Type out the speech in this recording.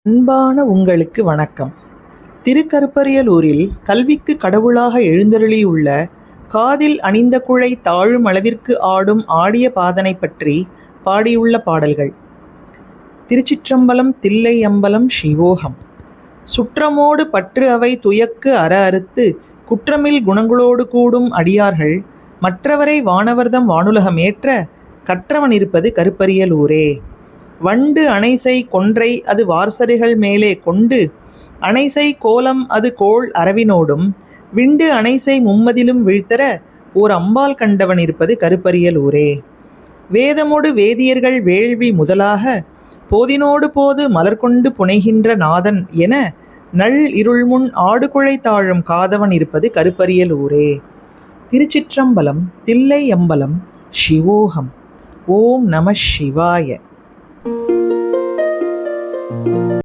அன்பான உங்களுக்கு வணக்கம். திருக்கருப்பரியலூரில் கல்விக்கு கடவுளாக எழுந்தருளியுள்ள காதில் அணிந்த குழை தாழும் அளவிற்கு ஆடும் ஆடிய பாதனை பற்றி பாடியுள்ள பாடல்கள். திருச்சிற்றம்பலம் தில்லை அம்பலம் சிவோகம். சுற்றமோடு பற்று அவை துயக்கு அற அறுத்து குற்றமில் குணங்களோடு கூடும் அடியார்கள் மற்றவரை வானவர்தம் வானுலகம் ஏற்ற கற்றவன் இருப்பது கருப்பரியலூரே. வண்டு அணைசை கொன்றை அது வார்சரைகள் மேலே கொண்டு அணைசை கோலம் அது கோள் அரவினோடும் விண்டு அணைசை மும்மதிலும் வீழ்த்தர ஓர் அம்பால் கண்டவன் இருப்பது கருப்பரியலூரே. வேதமோடு வேதியர்கள் வேள்வி முதலாக போதினோடு போது மலர்கொண்டு புனைகின்ற நாதன் என நள் இருள்முன் ஆடுகுழை தாழும் காதவன் இருப்பது கருப்பரியலூரே. திருச்சிற்றம்பலம் தில்லை அம்பலம் சிவோகம். ஓம் நம சிவாய.